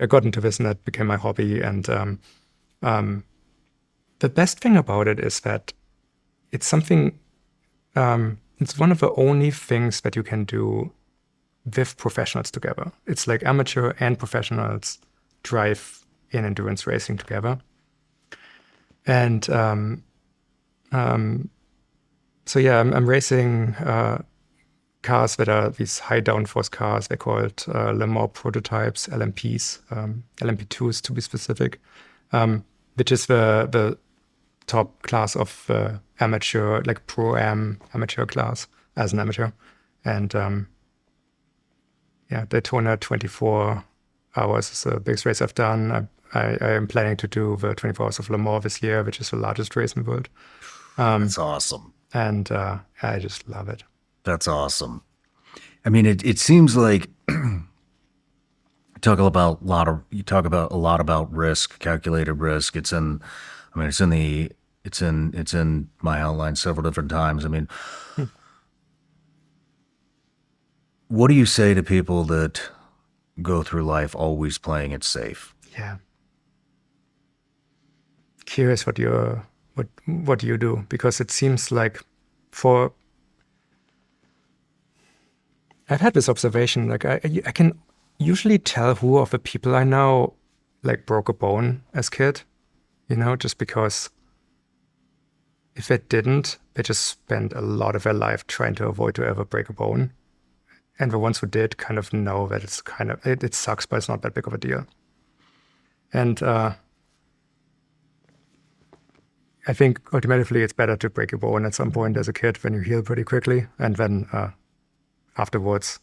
I got into this and that became my hobby. And the best thing about it is that it's something, it's one of the only things that you can do with professionals together. It's like amateur and professionals drive in endurance racing together. And so yeah, I'm racing cars that are these high downforce cars. They're called Le Mans prototypes, LMPs, LMP2s to be specific, which is the top class of amateur, like pro-am amateur class as an amateur. And yeah, Daytona 24 hours is the biggest race I've done. I am planning to do the 24 Hours of Le Mans this year, which is the largest race in the world. That's awesome. And I just love it. That's awesome. I mean, it seems like you talk about a lot about risk, calculated risk. It's in my outline several different times. I mean, what do you say to people that go through life always playing it safe? Yeah. Curious what you do, because it seems like I've had this observation, like I can usually tell who of the people I know like broke a bone as kid, just because if they didn't, they just spent a lot of their life trying to avoid to ever break a bone. And the ones who did kind of know that it's kind of, it sucks, but it's not that big of a deal. And I think ultimately it's better to break a bone at some point as a kid when you heal pretty quickly. And then afterwards,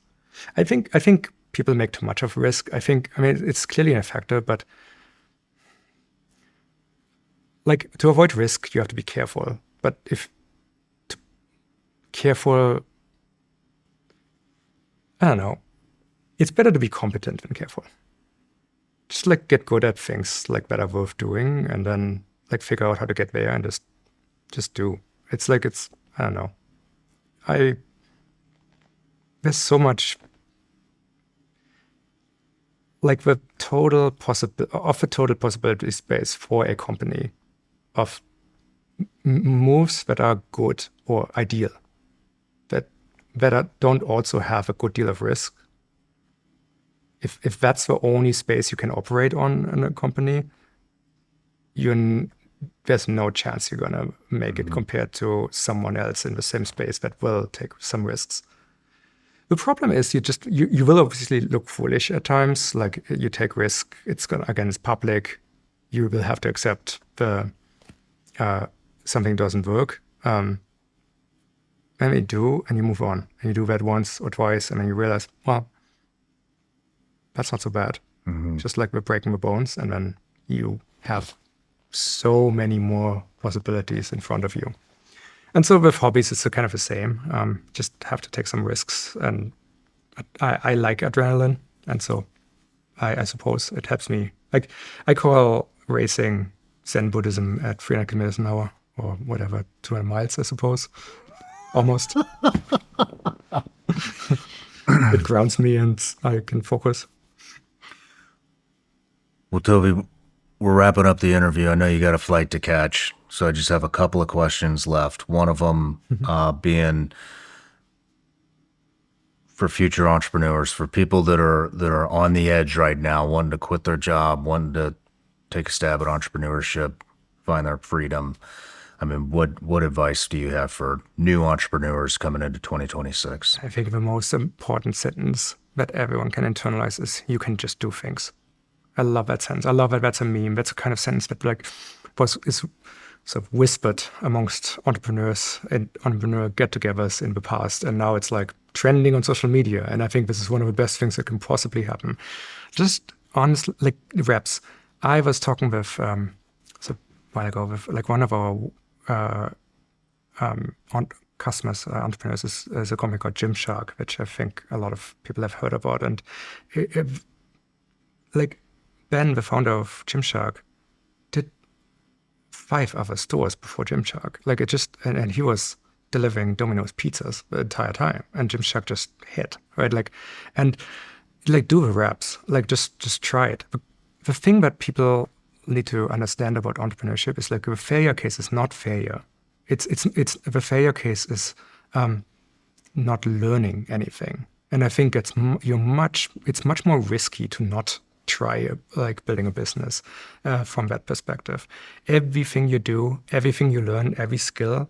I think people make too much of risk. I mean, it's clearly a factor, but like to avoid risk, you have to be careful. But I don't know. It's better to be competent than careful. Just like get good at things like that are worth doing, and then like figure out how to get there and just do. It's like I don't know. There's so much like the total possibility space for a company of moves that are good or ideal, that don't also have a good deal of risk. If that's the only space you can operate on in a company, there's no chance you're gonna make it compared to someone else in the same space that will take some risks. The problem is you will obviously look foolish at times. Like you take risk, it's public. You will have to accept something doesn't work. And you do, and you move on. And you do that once or twice, and then you realize, well, that's not so bad. Just like we're breaking the bones, and then you have so many more possibilities in front of you. And so with hobbies, it's kind of the same. Just have to take some risks. And I like adrenaline, and so I suppose it helps me. Like I call racing Zen Buddhism at 300 kilometers an hour, or whatever, 200 miles, I suppose. Almost. It grounds me and I can focus. Well, Toby, we're wrapping up the interview. I know you got a flight to catch, so I just have a couple of questions left. One of them being for future entrepreneurs, for people that are on the edge right now, wanting to quit their job, wanting to take a stab at entrepreneurship, find their freedom. I mean, what advice do you have for new entrepreneurs coming into 2026? I think the most important sentence that everyone can internalize is you can just do things. I love that sentence. I love that that's a meme. That's a kind of sentence that is sort of whispered amongst entrepreneurs and entrepreneur get-togethers in the past. And now it's like trending on social media. And I think this is one of the best things that can possibly happen. Just honestly, like reps. I was talking with a while ago with like one of our customers, entrepreneurs, is a company called Gymshark, which I think a lot of people have heard about. And like Ben, the founder of Gymshark, did 5 other stores before Gymshark. Like it just, and he was delivering Domino's pizzas the entire time, and Gymshark just hit, right? Like, and like do the reps, like just try it. The thing that people need to understand about entrepreneurship is like the failure case is not failure. It's the failure case is not learning anything. And I think it's much more risky to not try like building a business from that perspective. Everything you do, everything you learn, every skill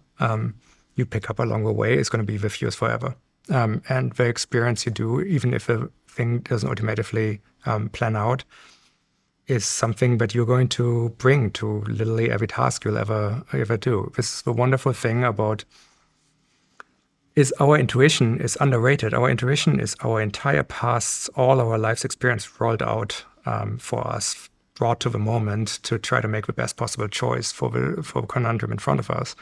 you pick up along the way is going to be with you forever. And the experience you do, even if a thing doesn't automatically plan out, is something that you're going to bring to literally every task you'll ever do. This is the wonderful thing about is our intuition is underrated. Our intuition is our entire past, all our life's experience rolled out for us, brought to the moment to try to make the best possible choice for the conundrum in front of us.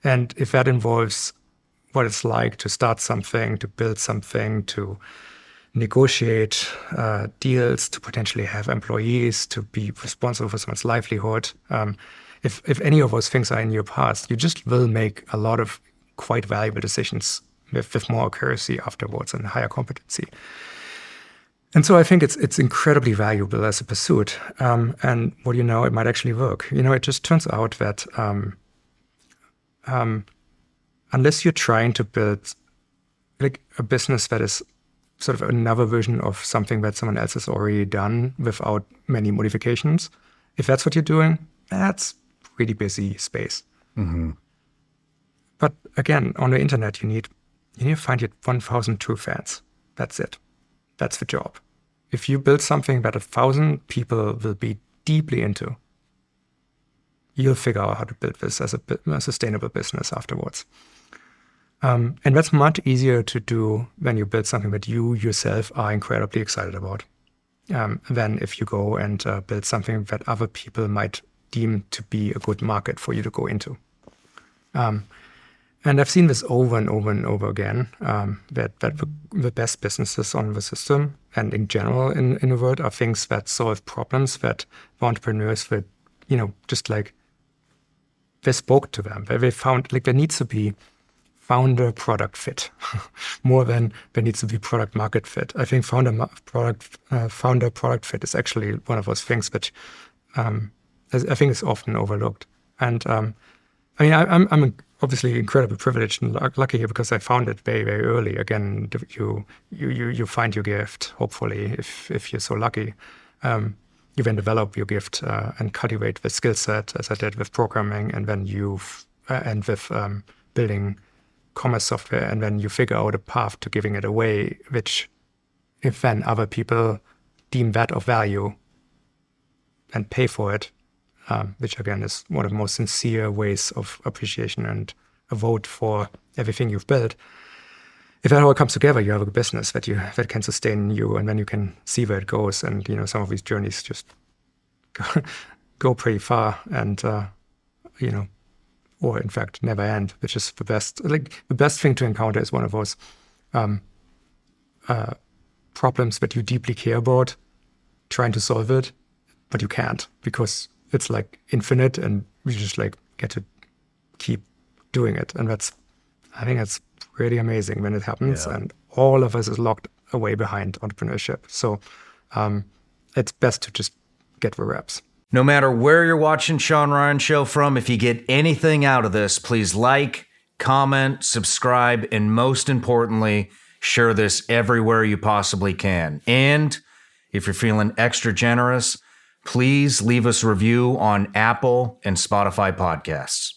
And if that involves what it's like to start something, to build something, to negotiate deals, to potentially have employees, to be responsible for someone's livelihood, if any of those things are in your past, you just will make a lot of quite valuable decisions with more accuracy afterwards and higher competency. And so I think it's incredibly valuable as a pursuit. And what you know, it might actually work. You know, it just turns out that unless you're trying to build like a business that is sort of another version of something that someone else has already done without many modifications, if that's what you're doing, that's pretty busy space. Mm-hmm. But again, on the internet, you need to find your 1,000 true fans. That's it. That's the job. If you build something that 1,000 people will be deeply into, you'll figure out how to build this as a sustainable business afterwards. And that's much easier to do when you build something that you yourself are incredibly excited about than if you go and build something that other people might deem to be a good market for you to go into. And I've seen this over and over and over again, that the best businesses on the system and in general in the world are things that solve problems that the entrepreneurs that, just like they spoke to them. They found like there needs to be founder product fit more than there needs to be product market fit. I think founder product fit is actually one of those things that I think is often overlooked. And I'm obviously incredibly privileged and lucky here because I found it very, very early. Again, you find your gift, hopefully, if you're so lucky. You then develop your gift and cultivate the skill set, as I did with programming, and then and with building commerce software, and then you figure out a path to giving it away, which if then other people deem that of value and pay for it, which again is one of the most sincere ways of appreciation and a vote for everything you've built. If that all comes together, you have a business that can sustain you, and then you can see where it goes. And some of these journeys just go pretty far, and or in fact never end, which is the best. Like the best thing to encounter is one of those problems that you deeply care about, trying to solve it, but you can't because it's like infinite, and you just like get to keep doing it. And I think that's really amazing when it happens. Yeah. And all of us is locked away behind entrepreneurship. So it's best to just get the reps. No matter where you're watching Shawn Ryan Show from, if you get anything out of this, please like, comment, subscribe, and most importantly, share this everywhere you possibly can. And if you're feeling extra generous, please leave us a review on Apple and Spotify podcasts.